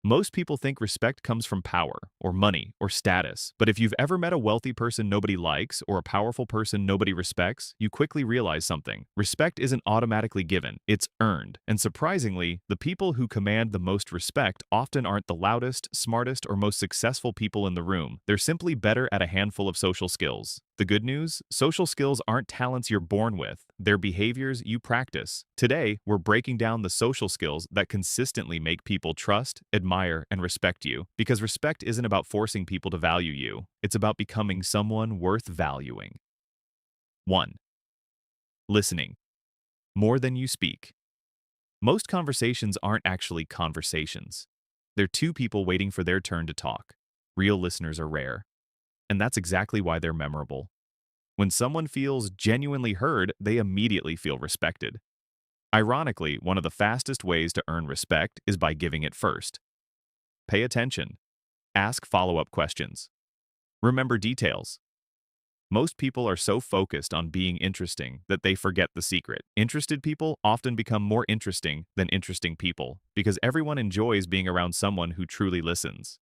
Most people think respect comes from power, or money, or status. But if you've ever met a wealthy person nobody likes, or a powerful person nobody respects, you quickly realize something. Respect isn't automatically given, it's earned. And surprisingly, the people who command the most respect often aren't the loudest, smartest, or most successful people in the room. They're simply better at a handful of social skills. The good news? Social skills aren't talents you're born with, they're behaviors you practice. Today, we're breaking down the social skills that consistently make people trust, admire, and respect you. Because respect isn't about forcing people to value you, it's about becoming someone worth valuing. 1. Listening. More than you speak. Most conversations aren't actually conversations. They're two people waiting for their turn to talk. Real listeners are rare. And that's exactly why they're memorable. When someone feels genuinely heard, they immediately feel respected. Ironically, one of the fastest ways to earn respect is by giving it first. Pay attention. Ask follow-up questions. Remember details. Most people are so focused on being interesting that they forget the secret. Interested people often become more interesting than interesting people because everyone enjoys being around someone who truly listens.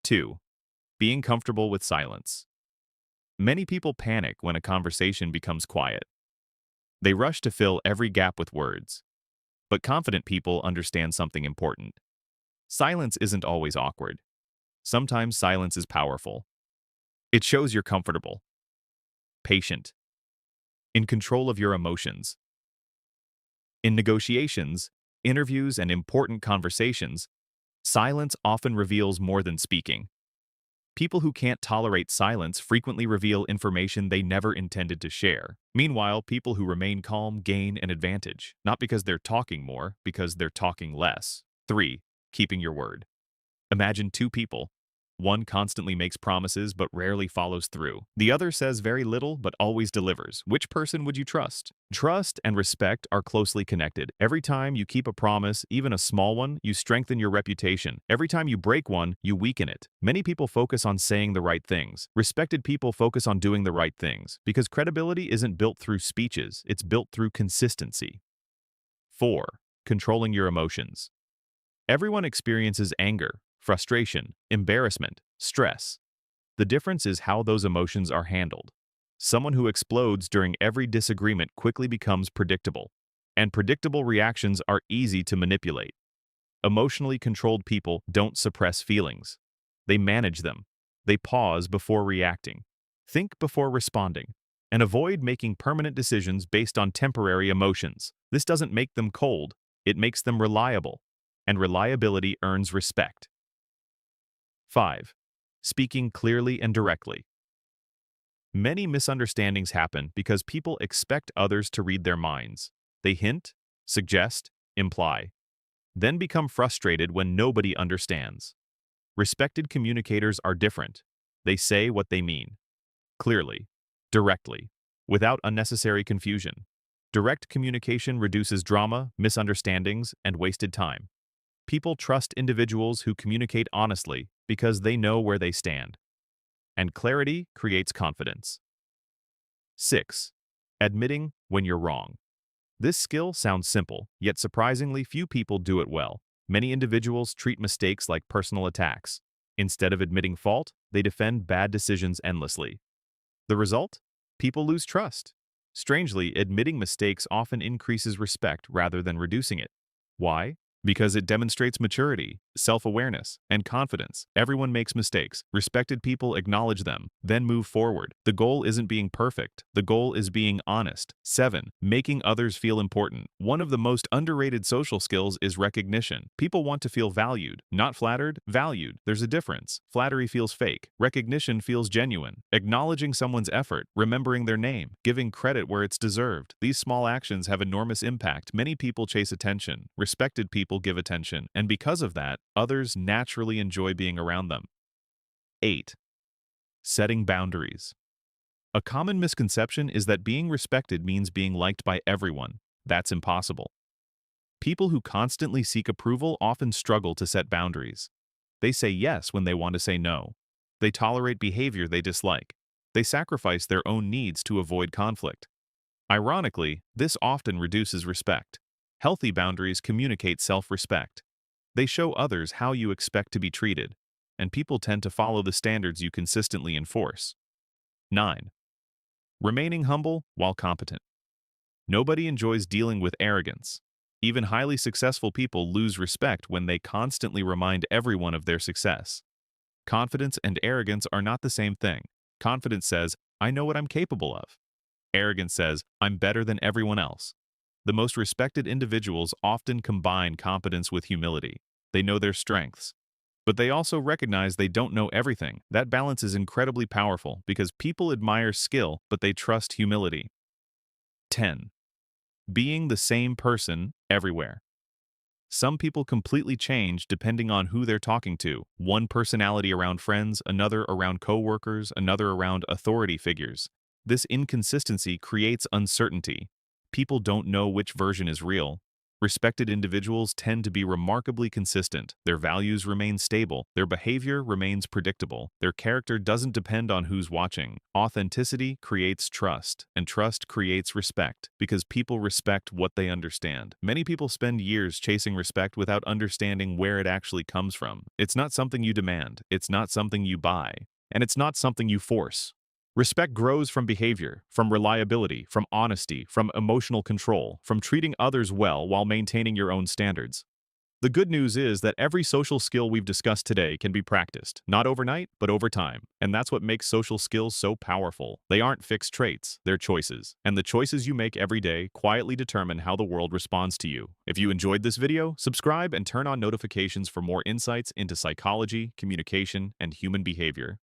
2. Being comfortable with silence. Many people panic when a conversation becomes quiet. They rush to fill every gap with words. But confident people understand something important. Silence isn't always awkward. Sometimes silence is powerful. It shows you're comfortable, patient, in control of your emotions. In negotiations, interviews, and important conversations, silence often reveals more than speaking. People who can't tolerate silence frequently reveal information they never intended to share. Meanwhile, people who remain calm gain an advantage, not because they're talking more, because they're talking less. 3. Keeping your word. Imagine two people. One constantly makes promises but rarely follows through. The other says very little but always delivers. Which person would you trust? Trust and respect are closely connected. Every time you keep a promise, even a small one, you strengthen your reputation. Every time you break one, you weaken it. Many people focus on saying the right things. Respected people focus on doing the right things because credibility isn't built through speeches, it's built through consistency. 4. Controlling your emotions. Everyone experiences anger, frustration, embarrassment, stress. The difference is how those emotions are handled. Someone who explodes during every disagreement quickly becomes predictable, and predictable reactions are easy to manipulate. Emotionally controlled people don't suppress feelings. They manage them. They pause before reacting, think before responding, and avoid making permanent decisions based on temporary emotions. This doesn't make them cold, it makes them reliable, and reliability earns respect. 5. Speaking clearly and directly. Many misunderstandings happen because people expect others to read their minds. They hint, suggest, imply, then become frustrated when nobody understands. Respected communicators are different. They say what they mean, clearly, directly, without unnecessary confusion. Direct communication reduces drama, misunderstandings, and wasted time. People trust individuals who communicate honestly because they know where they stand. And clarity creates confidence. 6. Admitting when you're wrong. This skill sounds simple, yet surprisingly few people do it well. Many individuals treat mistakes like personal attacks. Instead of admitting fault, they defend bad decisions endlessly. The result? People lose trust. Strangely, admitting mistakes often increases respect rather than reducing it. Why? Because it demonstrates maturity, self-awareness, and confidence. Everyone makes mistakes. Respected people acknowledge them, then move forward. The goal isn't being perfect. The goal is being honest. 7. Making others feel important. One of the most underrated social skills is recognition. People want to feel valued, not flattered, valued. There's a difference. Flattery feels fake. Recognition feels genuine. Acknowledging someone's effort, remembering their name, giving credit where it's deserved. These small actions have enormous impact. Many people chase attention. Respected people give attention, and because of that, others naturally enjoy being around them. 8. Setting boundaries. A common misconception is that being respected means being liked by everyone. That's impossible. People who constantly seek approval often struggle to set boundaries. They say yes when they want to say no. They tolerate behavior they dislike. They sacrifice their own needs to avoid conflict. Ironically, this often reduces respect. Healthy boundaries communicate self-respect. They show others how you expect to be treated, and people tend to follow the standards you consistently enforce. 9. Remaining humble while competent. Nobody enjoys dealing with arrogance. Even highly successful people lose respect when they constantly remind everyone of their success. Confidence and arrogance are not the same thing. Confidence says, I know what I'm capable of. Arrogance says, I'm better than everyone else. The most respected individuals often combine competence with humility. They know their strengths, but they also recognize they don't know everything. That balance is incredibly powerful because people admire skill, but they trust humility. 10. Being the same person everywhere. Some people completely change depending on who they're talking to. One personality around friends, another around coworkers, another around authority figures. This inconsistency creates uncertainty. People don't know which version is real. Respected individuals tend to be remarkably consistent. Their values remain stable. Their behavior remains predictable. Their character doesn't depend on who's watching. Authenticity creates trust, and trust creates respect, because people respect what they understand. Many people spend years chasing respect without understanding where it actually comes from. It's not something you demand. It's not something you buy. And it's not something you force. Respect grows from behavior, from reliability, from honesty, from emotional control, from treating others well while maintaining your own standards. The good news is that every social skill we've discussed today can be practiced, not overnight, but over time. And that's what makes social skills so powerful. They aren't fixed traits, they're choices. And the choices you make every day quietly determine how the world responds to you. If you enjoyed this video, subscribe and turn on notifications for more insights into psychology, communication, and human behavior.